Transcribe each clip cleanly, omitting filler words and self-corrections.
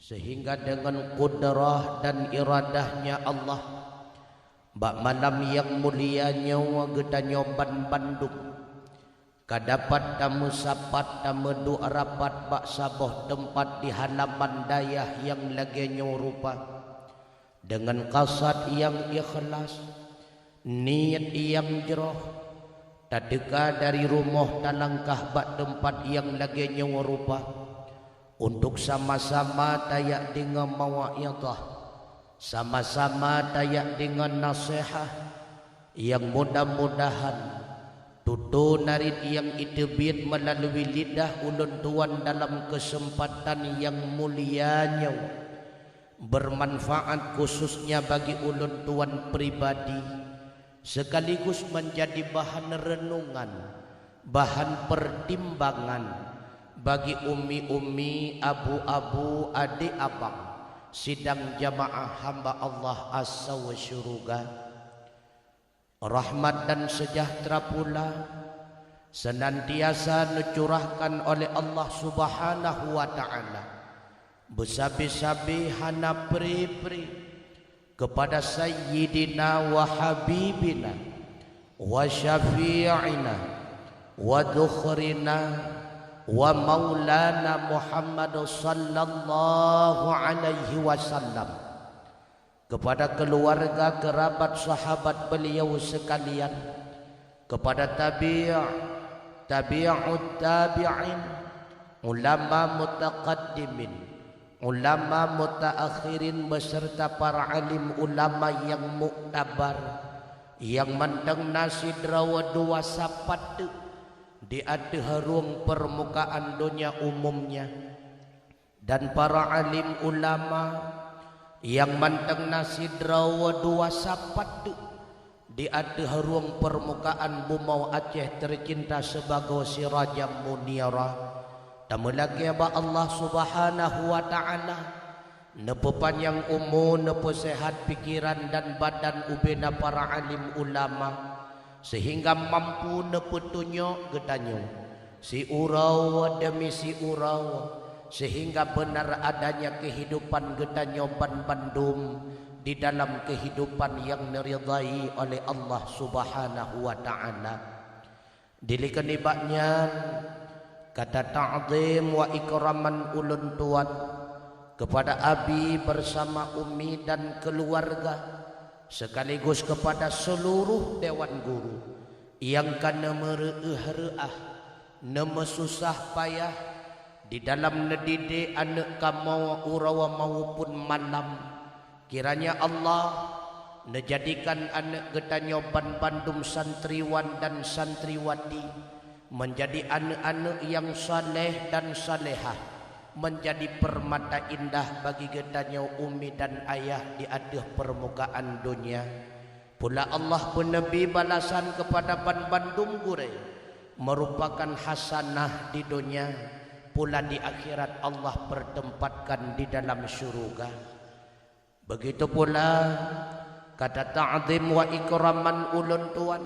sehingga dengan kudrah dan iradahnya Allah bak malam yang mulianya gedanyo ban Bandung kadapat tamu sapat tamu doa rapat bak saboh tempat di halaman dayah yang lagenyo rupa dengan kasat yang ikhlas niat yang jeroh tadeka dari rumah talangkah bak tempat yang lagenyo rupa untuk sama-sama tayak dengan mawaidah, sama-sama tayak dengan nasihat yang mudah-mudahan tutu narid yang itebit melalui lidah ulun tuan dalam kesempatan yang mulianya bermanfaat khususnya bagi ulun tuan pribadi sekaligus menjadi bahan renungan, bahan pertimbangan bagi umi-umi, abu-abu, adik abang sidang jamaah hamba Allah Azza wa Syuruga. Rahmat dan sejahtera pula senantiasa dicurahkan oleh Allah Subhanahu wa taala besabi-sabi hana pri-pri kepada sayyidina wa habibina wa syafi'ina wa dhukhrina wa maulana Muhammad sallallahu alaihi wasallam kepada keluarga, kerabat, sahabat beliau sekalian, kepada tabi'ut tabi'in, ulama mutaqaddimin, ulama mutaakhirin beserta para alim ulama yang muktabar yang mandang nasi drawa dua sapat di adharung permukaan dunia umumnya dan para alim ulama yang manteng nasi drawa dua sapat di adharung permukaan bumau Aceh tercinta sebagai si Raja Muniara tamu lagi ba Allah Subhanahu wa taala nepo panjang umur nepo sehat pikiran dan badan ubena para alim ulama sehingga mampu nepetunyo gedanyo si urau demi si urau sehingga benar adanya kehidupan gedanyo ban Bandung di dalam kehidupan yang diridai oleh Allah Subhanahu wa taala. Dilikenibaknya kata ta'zim wa ikraman ulun tuan kepada abi bersama umi dan keluarga sekaligus kepada seluruh dewan guru yang kana mereuh-reuah nemesusah payah di dalam mendidik anak kamu urawa maupun malam kiranya Allah menjadikan anak gedanyo ban Bandung santriwan dan santriwati menjadi anak-anak yang saleh dan salehah menjadi permata indah bagi gedanyo umi dan ayah di atas permukaan dunia. Pula Allah pun Nabi balasan kepada ban Bandung gure merupakan hasanah di dunia, pula di akhirat Allah pertempatkan di dalam syurga. Begitu pula kata ta'zim wa ikraman ulun tuan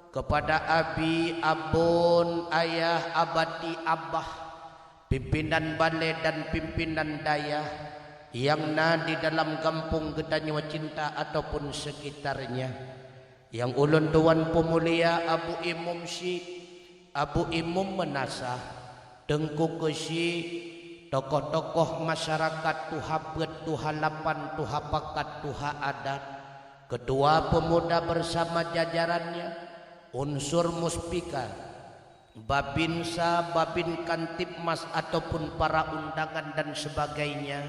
kepada abi, abun, ayah, abadi, abah, pimpinan balai dan pimpinan daya yang di dalam kampung gedanyo cinta ataupun sekitarnya yang ulun tuan pemulia Abu Imum Abu Imum Menasah Tengku Kesi tokoh-tokoh masyarakat tuha bet tuha lapan tuha pakat tuha adat ketua pemuda bersama jajarannya unsur muspika babinsa, babin kantipmas ataupun para undangan dan sebagainya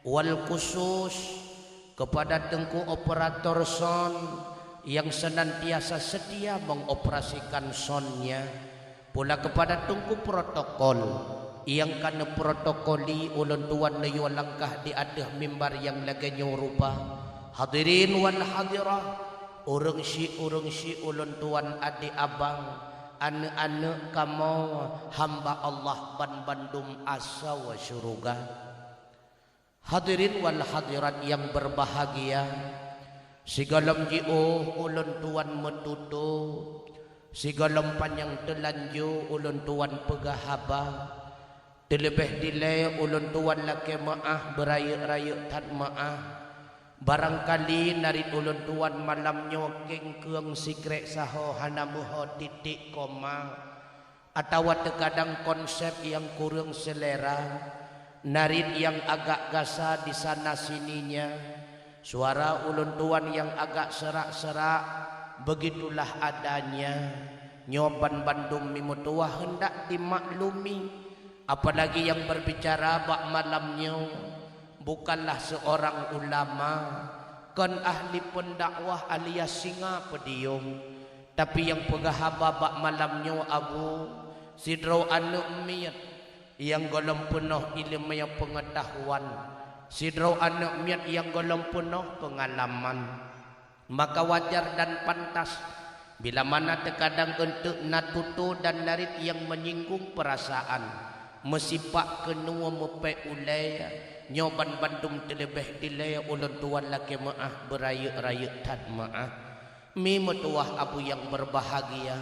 wal khusus kepada Tengku operator son yang senantiasa setia mengoperasikan sonnya pula kepada Tengku protokol yang kana protokoli ulun tuan layu langkah di atas mimbar yang lagenyo rupa hadirin wal hadirah urang si ulun tuan adik abang anak-anak kamu hamba Allah ban Bandung Azza wa Syuruga. Hadirin wal hadirat yang berbahagia, sigalam jiu ulun tuan metutu, sigalam panjang telanju ulun tuan pegahaba Terlebih dilai ulun tuan laki maah beraya-raya tan maah. Barangkali narit ulun tuan malam nyokeng keung sikrek saho hana muho titik koma. Atau terkadang konsep yang kurang selera. Narit yang agak gasa di sana sininya. Suara ulun tuan yang agak serak-serak. Begitulah adanya. Nyoban Bandung Mimutuah hendak dimaklumi. Apalagi yang berbicara bak malamnya bukanlah seorang ulama, kan ahli pendakwah alias singa pedium, tapi yang pegahaba bak malamnya abu sidro anu miat yang golong penuh ilmu yang pengetahuan, sidro anu miat yang golong penuh pengalaman. Maka wajar dan pantas bila mana terkadang untuk natutu dan narit yang menyinggung perasaan. Mesipak kenua mepe ulaya nyoban Bandung terlebih dilaya ulun tuan laki maah beraya-raya tad maah mi metuah abu yang berbahagia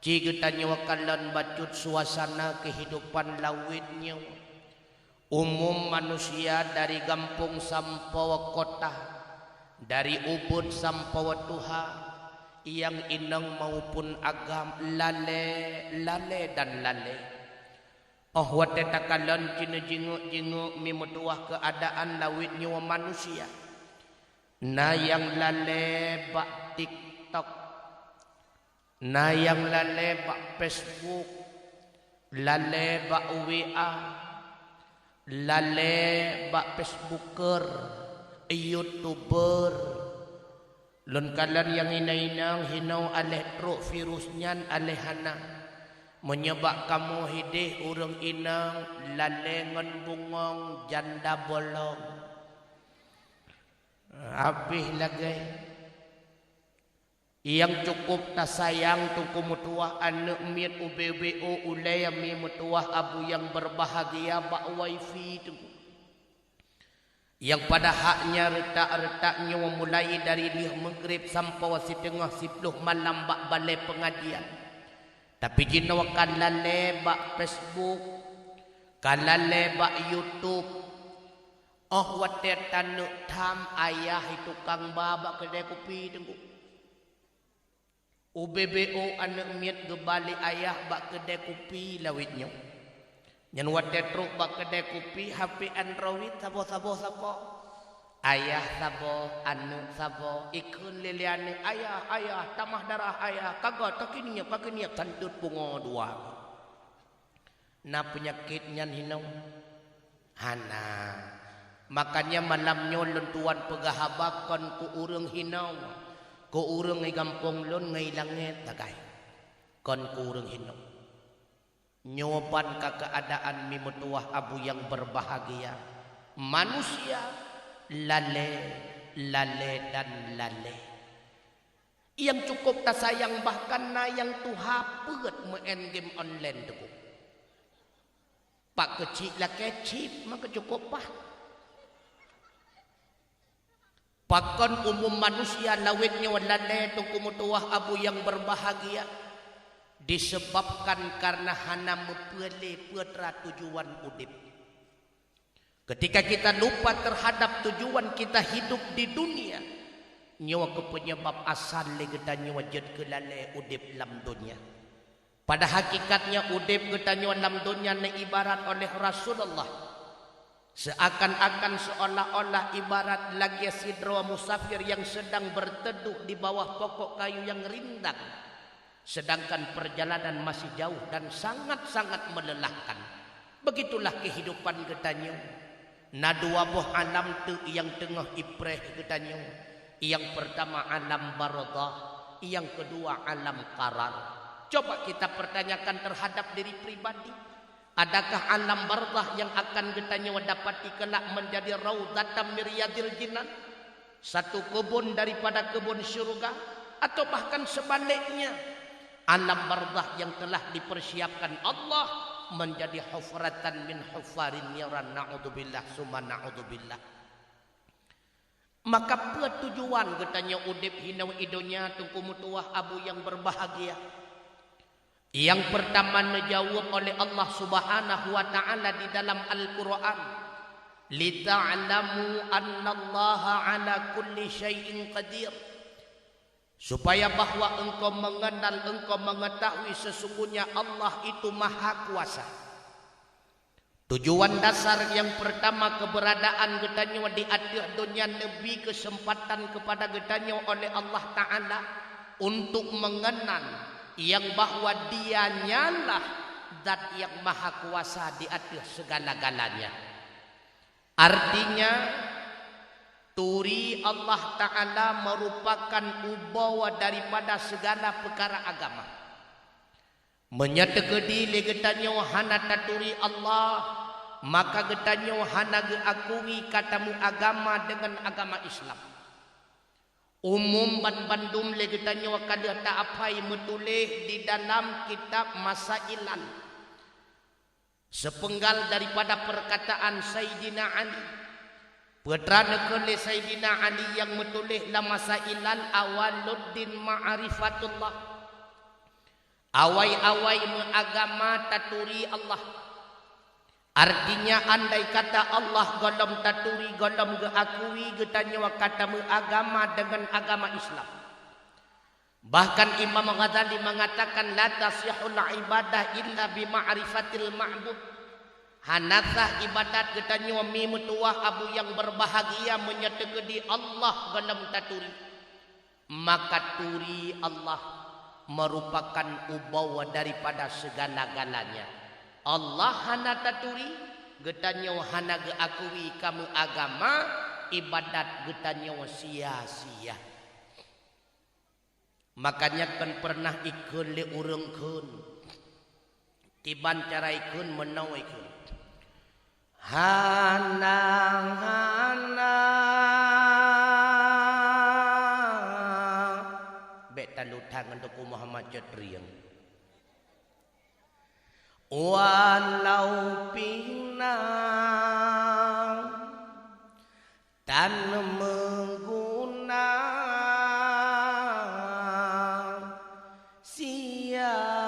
jika tanya wakalan bacut suasana kehidupan lawitnya umum manusia dari kampung sampai kota dari ubud sampai tuha yang inang maupun agam lale dan lale. Oh wate takalan cina jinguk mi metuah keadaan lawitnya wa manusia. Na yang lale bak TikTok, na yang lale bak Facebook, lale bak WA, lale bak Facebooker, YouTuber. Lun kalan yang inang hinau aleh truk virusnya aleh hana. Menyebab kamu hidih urang inang lalengan bungong janda bolong. Habis lagi. Yang cukup tak sayang tungku mutuah anak miat UBBO ulay mi mutuah abu yang berbahagia bak wifi tungku. Yang pada haknya retak-retaknya memulai dari lih maghrib sampai setengah 10 malam bak balai pengajian. Tapi jika wakan lale bak Facebook, kalale bak YouTube, oh watet tanuk tam ayah itu kang babak kedai kopi tengku. UBBO anak miat gebali ayah bak kedai kopi lawitnya. Yang watet truk bak kedai kopi HP Android sabo. Ayah sabo, anu sabo, ikun liliane ayah, tamah darah ayah, kagak takininya pakininya kantut bunga dua. Na penyakitnya hinau, hana. Makanya malamnya lentuan pegahabakan ku urang hinau, ku urang ngai gampong lon ngai langit tagay, kon ku urang hinau. Nyoban ke keadaan mimutuah abu yang berbahagia, manusia. Lale dan lale. Yang cukup tak sayang bahkan na yang tuha peut main game online tu. Pak kecil lah kecil maka cukup pah. Pakon umum manusia lawitnya lale tu kumutuah abu yang berbahagia disebabkan karena hana mepele putra tujuan udip. Ketika kita lupa terhadap tujuan kita hidup di dunia, nyawa ke penyebab asal kita nyawa jad ke lalai udip lam dunia. Pada hakikatnya udip kita nyawa lam dunia na ibarat oleh Rasulullah. Seakan-akan seolah-olah ibarat lagi sidra musafir yang sedang berteduh di bawah pokok kayu yang rindang. Sedangkan perjalanan masih jauh dan sangat-sangat melelahkan. Begitulah kehidupan kita nyawa. Na dua buah alam tu yang tengah ipreh ketanya. Yang pertama alam barzah, yang kedua alam qarar. Coba kita pertanyakan terhadap diri pribadi. Adakah alam barzah yang akan ketanya dapati kelak menjadi raudatan miryadil jinan? Satu kebun daripada kebun syurga, atau bahkan sebaliknya alam barzah yang telah dipersiapkan Allah menjadi hufratan min hufarin niran na'udzubillah summa na'udzubillah. Maka tujuan katanya udip hinau idonya tungku mutuah abu yang berbahagia. Yang pertama dijawab oleh Allah Subhanahu wa taala di dalam Al-Qur'an, lita'lamu annallaha ala kulli syai'in qadir. Supaya bahwa engkau mengenal, engkau mengetahui sesungguhnya Allah itu maha kuasa. Tujuan dasar yang pertama keberadaan getanyo di atas dunia lebih kesempatan kepada getanyo oleh Allah Ta'ala untuk mengenal yang bahwa dia nyalah zat yang maha kuasa di atas segala-galanya. Artinya turi Allah Ta'ala merupakan ubawa daripada segala perkara agama. Menyategedi le getanyo hana taturi Allah, maka getanyo hana geakui katamu agama dengan agama Islam. Umum bandum le getanyo kada tak apai metulih di dalam kitab Masailan. Sepenggal daripada perkataan Sayyidina Ali, putra negeri Sayyidina Ali yang metulih dalam Masailan awaluddin ma'rifatullah. Awai-awai mengagama taturi Allah. Artinya andai kata Allah golom taturi, golom geakui getanyo kata mengagama dengan agama Islam. Bahkan Imam Ghazali mengatakan la tasihul ibadah illa bima'rifatil ma'bud. Hanasah ibadat getanyo mi mutuah abu yang berbahagia menyategedi Allah golom taturi. Maka turi Allah merupakan ubawa daripada segala-galanya. Allah hana taturi, getanyo hana geakui kamu agama, ibadat getanyo sia-sia. Makanya kan pernah ikun le urang kun, tiban cara ikun menau ikun. Hana tangan untuk Muhammad Jadriang. Walau pinang dan mengguna sia-sia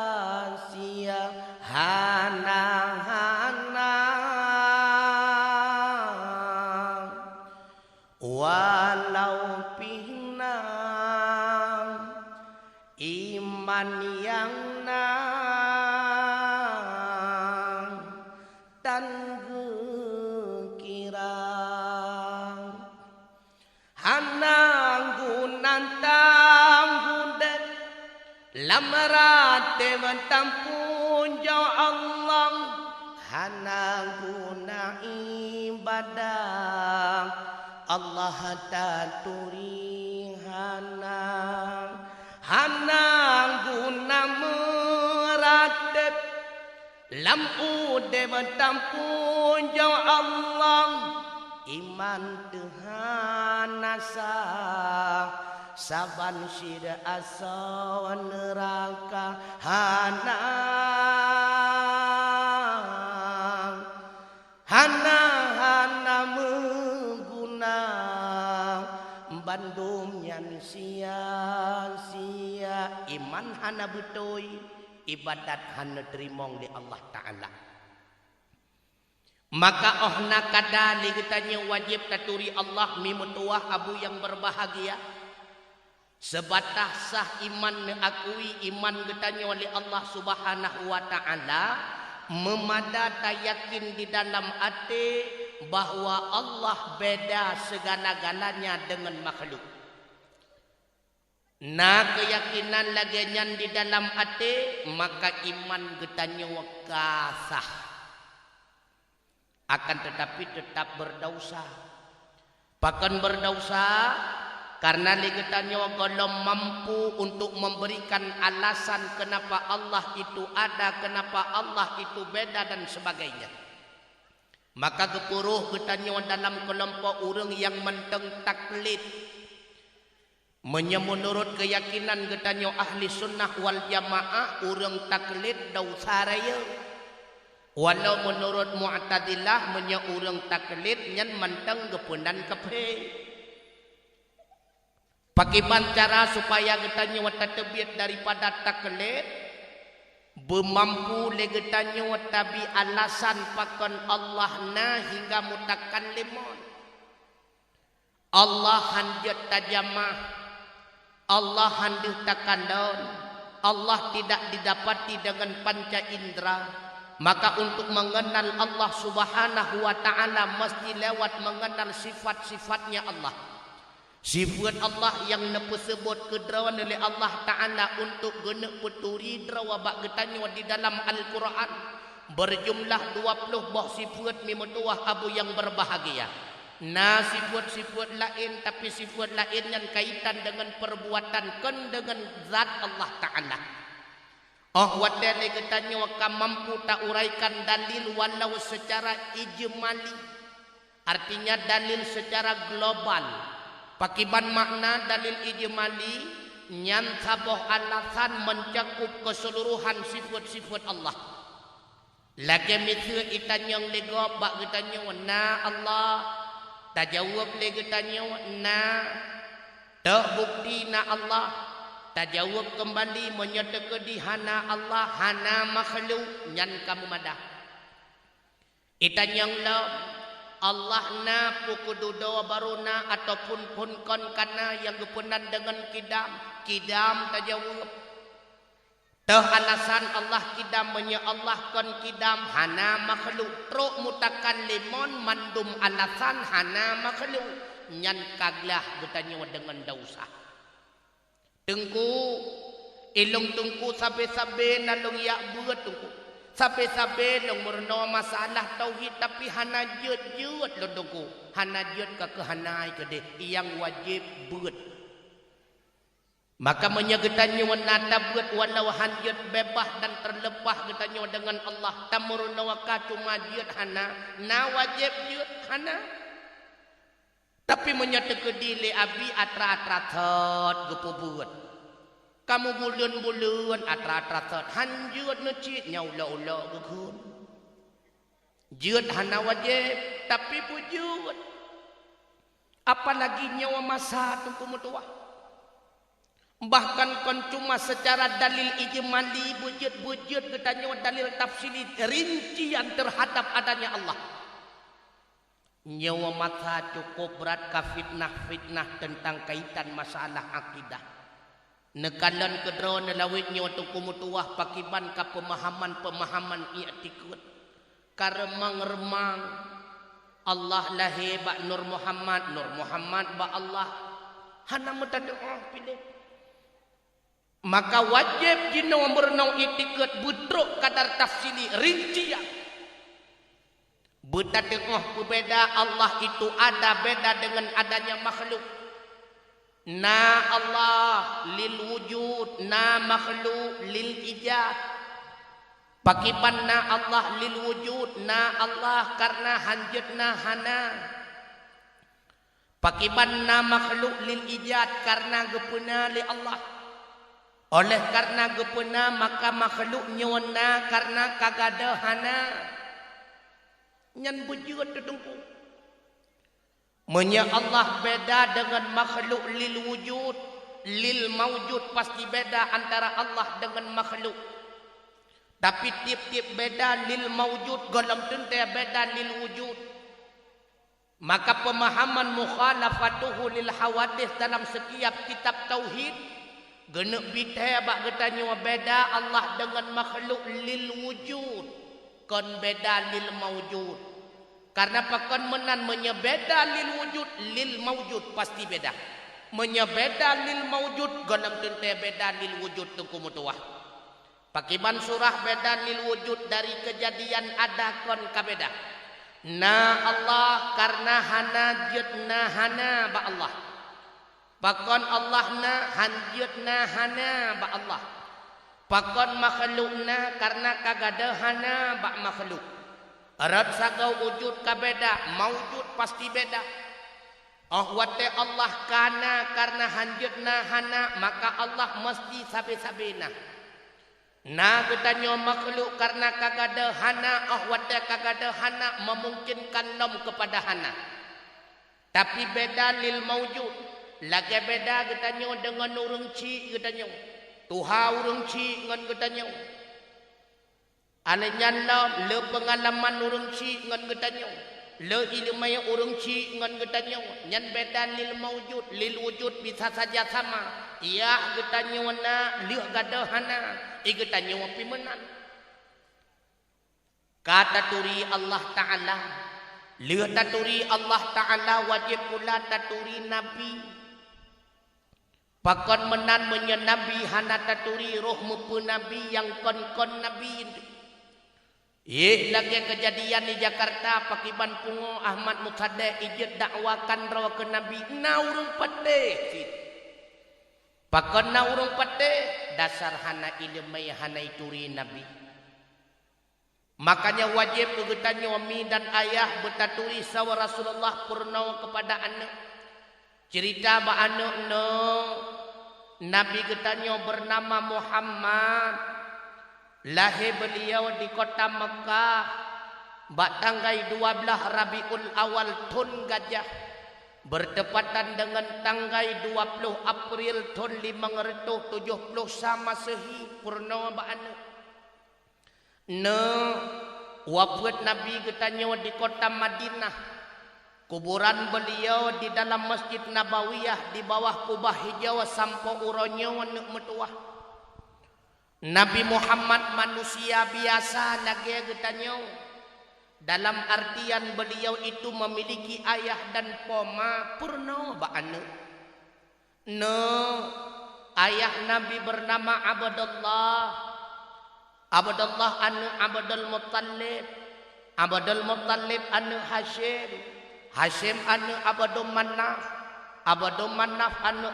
hana-hana, walau iman yang dan gekirang hanang gunan tanggudet lamrate mentampun jauh Allah hanang guna ibadah Allah taturi hanang guna meratib lam ude bertampun jauh Allah iman Tuhan nasa saban sida asa neraka hana mengguna bandum yang sia-sia iman hana betul ibadat hana terimong di Allah Ta'ala. Maka ohna kadali kitanya wajib taturi Allah mimutuah abu yang berbahagia sebatas sah iman mengakui iman kitanya oleh Allah Subhanahu wa Ta'ala memada yakin di dalam hati bahwa Allah beda segala-galanya dengan makhluk. Nah keyakinan lagian di dalam hati maka iman getanyo kasah akan tetapi tetap berdosa. Bahkan berdosa karena getanyo kalau mampu untuk memberikan alasan kenapa Allah itu ada, kenapa Allah itu beda dan sebagainya. Maka kepuruh getanyo dalam kelompok orang yang menteng taklid. Menurut keyakinan getanyo ahli sunnah wal jamaah orang taklid dosa raya. Walau menurut Mu'tazilah orang taklid nyan menteng gepunan kepe. Pakai cara supaya getanyo terbit daripada taklid Bermampu legetanyo tapi alasan pakon Allah na hingga mutakan lemon. Allah hanjat tajamah. Allah handuh takandon. Allah tidak didapati dengan panca indera. Maka untuk mengenal Allah subhanahu wa ta'ala mesti lewat mengenal sifat-sifatnya Allah. Sifat Allah yang disebut kedrawan oleh Allah ta'ala untuk guna puturi drawa bak getanyo di dalam Al-Quran. Berjumlah 20 buah sifat mimutuah abu yang berbahagia. Nah sifat-sifat lain tapi sifat lain yang kaitan dengan perbuatan kan dengan zat Allah ta'ala. Oh wadai getanyo akan mampu tak uraikan dalil walau secara ijmali. Artinya dalil secara global. Pakiban makna dalil ijmali nyan saboh alasan mencakup keseluruhan sifat-sifat Allah. Lagi misal itanyong lego bak getanyo na Allah tak jawab lagi getanyo na tak bukti na Allah tak jawab kembali menyatakan di hana Allah hana makhluk nyan kamu madah. Itanyong lo Allah na pukududo baruna ataupun pun kon kana yang gepunan dengan kidam tak jawab. Tah alasan Allah kidam menya Allah kon kidam hana makhluk truk mutakan limon mandum alasan hana makhluk nyan kaglah bertanya dengan dausa. Tengku ilung tengku sabe-sabe nalung ya buat tengku. Sabe-sabe long murno masalah tauhid tapi hana jeut-jeut lo tengku. Hana jeut ke hanai ke de yang wajib buat. Maka menyegetannya wanata buat walau hanjut bebas dan terlepas getannya dengan Allah. Tamurna waka cuma jeut hana na wajib jeut hana. Tapi menyatakan dili abi atra-atra thot gepu buat. Kamu bulan-bulan atra-atra thot hanjut necit nyaula-ula gekun. Jeut hana wajib tapi pujut. Apalagi nyawa masa tungku mutuah. Bahkan kon cuma secara dalil ijmali bujut-bujut katanya dalil tafsiri rincian terhadap adanya Allah. Nyawa mata cukup berat ka fitnah-fitnah tentang kaitan masalah akidah. Nekalan kedro nelawit nyawa tuku mutuah pakiban ka pemahaman-pemahaman i'tikad. Karemang-remang Allah lahir ba Nur Muhammad ba Allah. Hana mutadoa pilih. Maka wajib jino berenang i'tikad budruk kadar tafsili rincian. Betadengah berbeda Allah itu ada beda dengan adanya makhluk. Na Allah lil wujud, na makhluk lil ijad. Pakiban na Allah lil wujud, na Allah karena hanjutna hana. Pakiban na makhluk lil ijad karena gepuna li Allah. Oleh karena gepuna maka makhluk nyona karena kagada hana. Nyan bujut tetungku. Menya Allah beda dengan makhluk lil wujud, lil maujud pasti beda antara Allah dengan makhluk. Tapi tip-tip beda lil maujud golong tentu beda lil wujud. Maka pemahaman mukhalafatuhu lil hawadith dalam setiap kitab tauhid genep bithe bak getanya beda Allah dengan makhluk lil wujud. Kon beda lil maujud. Karena pakon menan menyebeda lil wujud lil maujud pasti beda. Menyebeda lil maujud golong tentu beda lil wujud tuku mutuah. Pakiban surah beda lil wujud dari kejadian ada kon kabeda. Na Allah karena hana jutna hana ba Allah. Pakon Allah na hanjutna hana ba Allah. Pakon makhlukna karena kagada hana bak makhluk. Arad sagau wujud kabeda, maujud pasti beda. Ahwate Allah kana karena hanjutna hana, maka Allah mesti sabe-sabena. Na getanyo makhluk karena kagada hana, ahwate kagada hana memungkinkan nom kepada hana. Tapi beda lil maujud. Lagi beda getanyo dengan urang ci getanyo. Tuha urang ci ngan getanyo. ane nyalla le pengalaman urang ci ngan getanyo le ilmu yang urang ci ngan getanyo nyan bedan lil maujud lil wujud bisa saja sama iya getanyo na liu gadahana getanyo pimenan kata turi Allah Ta'ala liu taturi Allah Ta'ala wajib pula taturi nabi pakon menan menyenabi hana taturi roh mupu nabi yang kon nabi lagi kejadian di Jakarta pakiban pungo Ahmad Mutsadeh ijit dakwakan rawa ke nabi naurung pate pakon naurung pate dasar hana ilmu hana ituri nabi makanya wajib kegetannya wami dan ayah betaturi sawa Rasulullah purnau kepada anak cerita ba anak no nabi getanyo bernama Muhammad lahir beliau di kota Mekah bak tanggal 12 Rabiul Awal tahun Gajah bertepatan dengan tanggal 20 April tahun 570 sama sehi purna ba anu ne wafat nabi getanyo di kota Madinah kuburan beliau di dalam Masjid Nabawiyah di bawah kubah hijau sampo uronyo anu metuah Nabi Muhammad manusia biasa lagi getanyo dalam artian beliau itu memiliki ayah dan poma purna ba anu no ayah Nabi bernama Abdullah anu Abdul Muttalib anu Hashim anu Abdul Manaf anu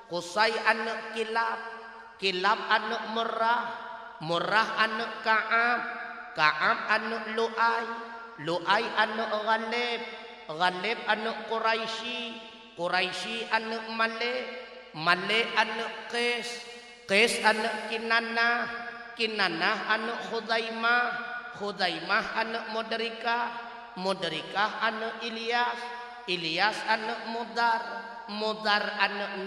Qusay anu Kilab anu Murrah anu Ka'ab anu Lu'ay anu Ghalib anu Quraisy anu Male anu Qais anu Kinanah anu Khuzaimah anu Mudrikah anu Ilyas anu Mudar anu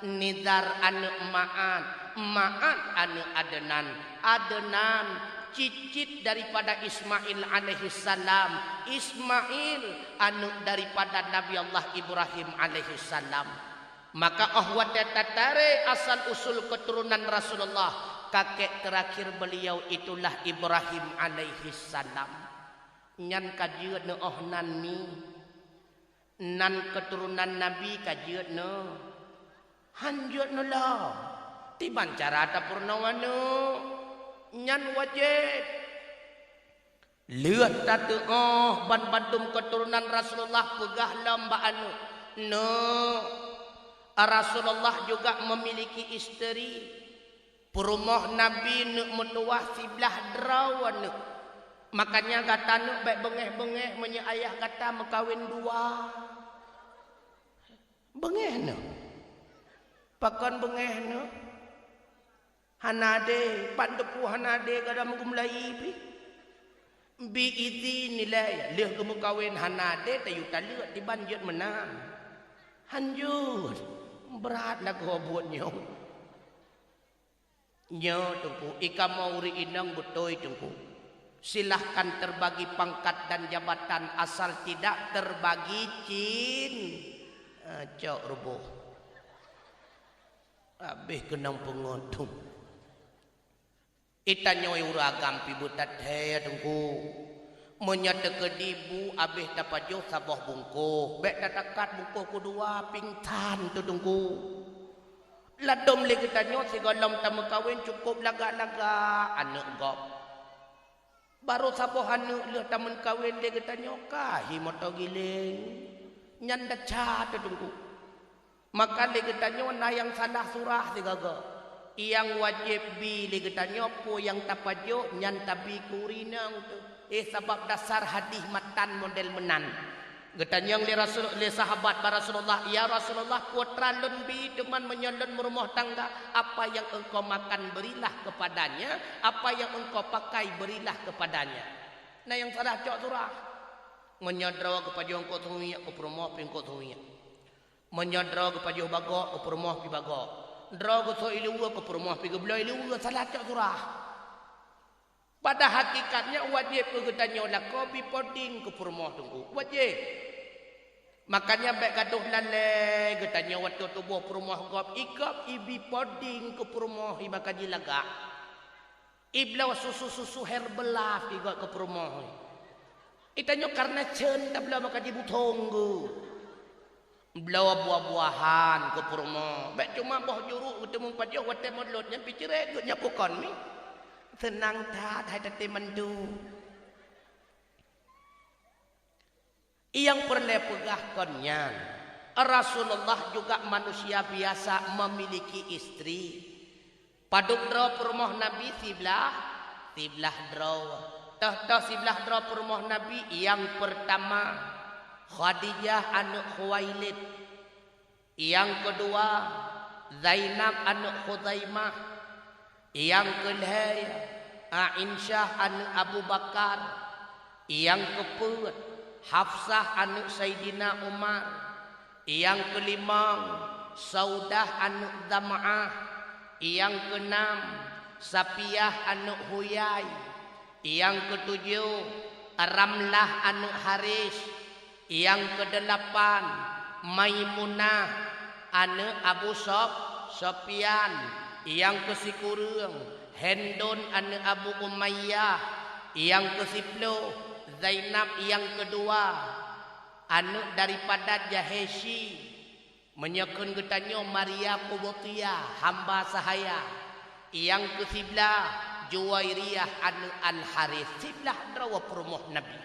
Nidar anu Ma'an anu Adnan cicit daripada Ismail alaihi salam Ismail anu daripada Nabi Allah Ibrahim alaihi salam maka ahwat tatare asal usul keturunan Rasulullah kakek terakhir beliau itulah Ibrahim alaihi salam nyan kajeut ne ohnan mi nan keturunan Nabi kajeut ne hanjut nula tiban cara ta purnawanu nyan wajib lihat tatu ban-bandum keturunan Rasulullah pegah lamba anu no Rasulullah juga memiliki istri perumah Nabi nu menuah siblah derawan makanya kata nu baik bengeh-bengeh menye ayah kata mekawin dua bengeh nu pakon bengeh no hanade pandepu hanade kada mengumlai bi idzinillah leh kamu kawin hanade tayu taluk di banjut menang hanjut berat nak buat nyo tungku ika mauri inang betoy tungku silahkan terbagi pangkat dan jabatan asal tidak terbagi cin cok rubuh abih kenang pengotung itanyo uragam pibutat he tungku menyata kedibu abih tapajo sabah bungkuh bek tatakat bungkuh kedua pingtan tu tungku ladom lagi tanyo sigolom tamu kawin cukup laga-laga anak gop baru sabah anu le tamun kawin lagi tanyo kahi moto giling nyanda cha tu tungku maka legetanyo na yang salah surah digaga yang wajib bi legetanyo po yang tapajo nyan tabi kurinang tu sebab dasar hadis matan model menan getanyang li sahabat Rasulullah ya Rasulullah putra lebih teman menyolon rumah tangga apa yang engkau makan berilah kepadanya apa yang engkau pakai berilah kepadanya nah yang salah cok surah menyodra kepada engkau tuhunya ke rumah pengkau tuhunya menyodra kepada bago ke rumah pi bago draw ke so ilu ke rumah pi geblo ilu salah cok surah Pada hakikatnya wajib kegetanya lah kopi poding ke permoh tunggu. Wajib. Makanya baik gaduh lalai getanya waktu tubuh permoh gop ikap ibi poding ke permoh iba kaji laga. Iblau susu-susu herbelah iga ke permoh. Itanya karena cen tak belah makaji butong go. Belah buah-buahan ke permoh. Baik cuma boh juruk ketemu pada wate modlotnya picire getnya pukon ni. Tenang tak hai tete mendu. Yang perlu pegahkannya Rasulullah juga manusia biasa memiliki istri. Paduk draw permoh Nabi siblah draw. Tah siblah draw permoh Nabi yang pertama Khadijah anak Khuwailid. Yang kedua Zainab anak Khuzaimah. Yang kedua Aisyah anak Abu Bakar. Yang keempat Hafsah anak Sayyidina Umar. Yang kelima Saudah anak Zam'ah. Yang keenam Safiyah anak Huyai. Yang ketujuh Ramlah anak Haris. Yang kedelapan Maimunah anak Abu Sofyan. Yang ke-10 Hendon anak Abu Umayyah. Yang ke-10 Zainab. Yang kedua anak daripada Jaheshi. Menyekun getanya Maria Qubutiyah hamba sahaya. Yang ke-11 Juwairiyah anak Al-Harith. Siblah drawa permoh Nabi.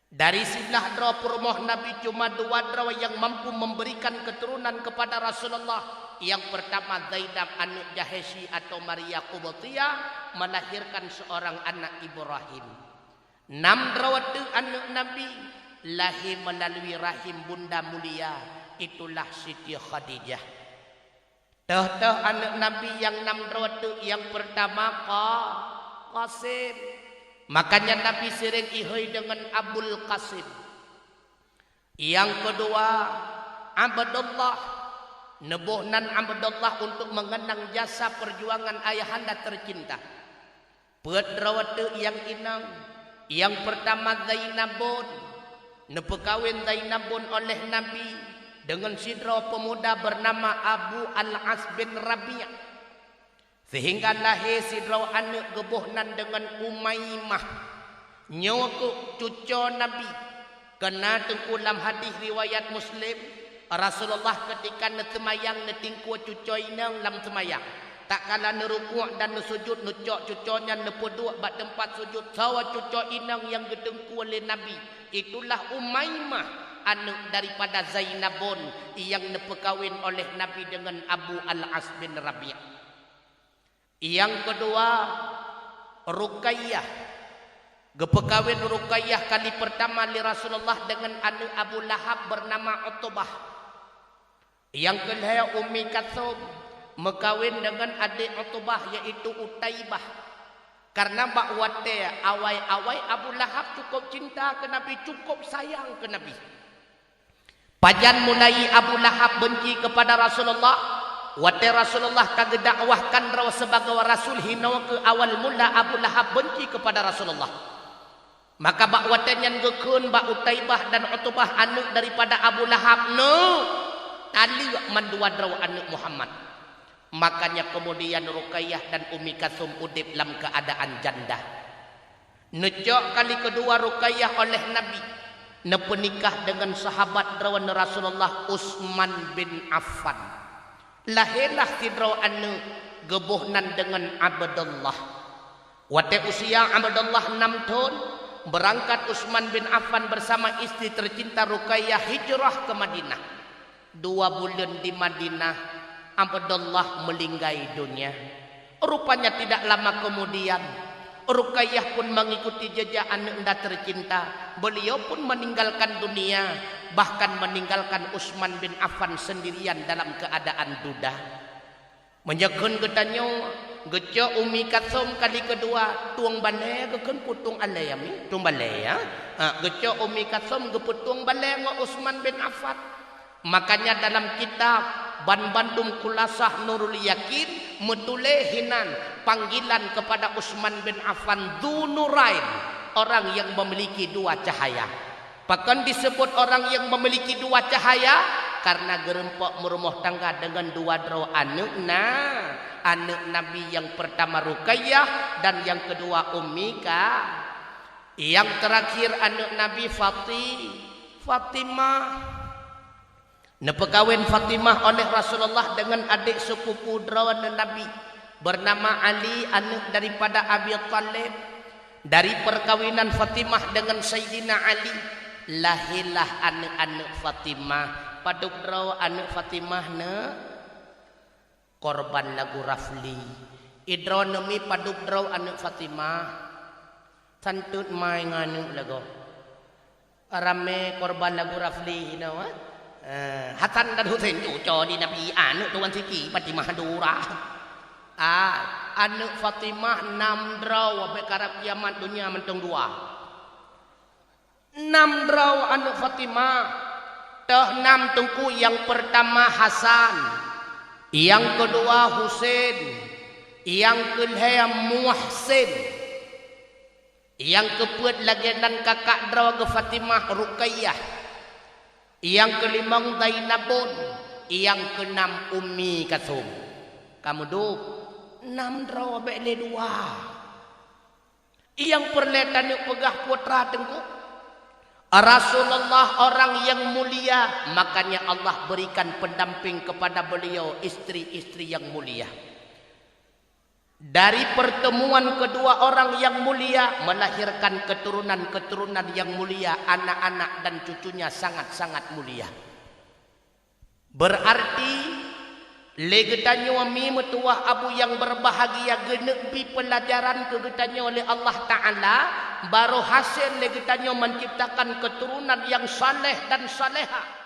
Dari siblah drawa permoh Nabi cuma 2 drawa yang mampu memberikan keturunan kepada Rasulullah. Yang pertama Zainab anak Jaheshi atau Maria Qubutiyah melahirkan seorang anak Ibrahim. 6 drawat anak Nabi lahir melalui rahim bunda mulia, itulah Siti Khadijah. Tah anak Nabi yang 6 drawat yang pertama Qasim. Makanya Nabi sering ihoi dengan Abul Qasim. Yang kedua Abdullah. Nebuhnan Abdullah untuk mengenang jasa perjuangan ayahanda tercinta. Pedrawat yang inang. Yang pertama Zainabun. Nepekawin Zainabun oleh Nabi dengan sidra pemuda bernama Abu Al-As bin Rabi'. Sehingga lahir sidra anak gebuhnan dengan Umaymah. Nyawa cucu Nabi. Kena tengkulam hadis riwayat Muslim. Rasulullah ketika netemayang netingku cucoy nang lam temayang. Tak kala nerukuk dan nesujud nucok cuconya nepeduk bak tempat sujud sawa cucok inang yang gedengku oleh Nabi. Itulah Umaymah anak daripada Zainabun yang nepekawin oleh Nabi dengan Abu Al-As bin Rabi'. Yang kedua Ruqayyah. Gepekawin Ruqayyah kali pertama li Rasulullah dengan anak Abu Lahab bernama Utbah. Yang kedua Ummi Kalsum mekawin dengan adik Utbah yaitu Utaibah. Karena bakwate awai Abu Lahab cukup cinta ke Nabi, cukup sayang ke Nabi. Pajan mulai Abu Lahab benci kepada Rasulullah. Wate Rasulullah kagak dakwahkan raw sebagai rasul hina ke awal mula Abu Lahab benci kepada Rasulullah. Maka bakwate nyan gekun bak Utaibah dan Utbah anak daripada Abu Lahab tali mandua draw anak Muhammad. Makanya kemudian Ruqayyah dan Ummi Kalsum udip dalam keadaan janda. Nejok kali kedua Ruqayyah oleh Nabi nepenikah dengan sahabat drawan Rasulullah Utsman bin Affan. Lahirlah si draw anak gebuhnan dengan Abdullah. Wate usia Abdullah 6 tahun berangkat Utsman bin Affan bersama istri tercinta Ruqayyah hijrah ke Madinah. 2 bulan di Madinah Abdullah melinggai dunia. Rupanya tidak lama kemudian Ruqayyah pun mengikuti jejak anak tercinta. Beliau pun meninggalkan dunia, bahkan meninggalkan Utsman bin Affan sendirian dalam keadaan duda. Menjekun getanyo gejo Ummi Kalsum kali kedua tuang balai gekun putung alayami tuang balai ya. Gejo Ummi Kalsum geputung balai ngo Utsman bin Affan. Makanya dalam kitab Ban Bandung Kulasah Nurul Yakin metulehinan panggilan kepada Utsman bin Affan Dzunurain, orang yang memiliki dua cahaya. Bahkan disebut orang yang memiliki dua cahaya karena gerempok merumah tangga dengan dua draw anakna. Anak Nabi yang pertama Ruqayyah dan yang kedua Ummika. Yang terakhir anak Nabi Fatimah. Nepekawin Fatimah oleh Rasulullah dengan adik sepupu drawan Nabi bernama Ali, anak daripada Abi Thalib. Dari perkawinan Fatimah dengan Sayyidina Ali lahirlah anak-anak Fatimah. Paduk draw anak Fatimah ne korban lagu Rafli. Idronemi paduk draw anak Fatimah santut mai nganu lagu rame korban lagu Rafli, you know what? Hasan dan Husain cucu di Nabi anak tuan siki Fatimah Dura. Anak Fatimah 6 draw sampai karab kiamat dunia mentong 2. 6 draw anak Fatimah. Teh 6 tungku, yang pertama Hasan, yang kedua Husain, yang kedua Muhsin, yang keempat lagi dan kakak draw ke Fatimah Ruqayyah, yang kelima Zainabun, yang keenam Ummi Kalsum. Kamu duk 6 draw bele 2. Yang perletan pegah putra tengku Rasulullah orang yang mulia, makanya Allah berikan pendamping kepada beliau istri-istri yang mulia. Dari pertemuan kedua orang yang mulia melahirkan keturunan-keturunan yang mulia, anak-anak dan cucunya sangat-sangat mulia. Berarti legetanyo mi metuah abu yang berbahagia genepi pelajaran kegetanyo oleh Allah Ta'ala, baru hasil legetanyo menciptakan keturunan yang saleh dan saleha.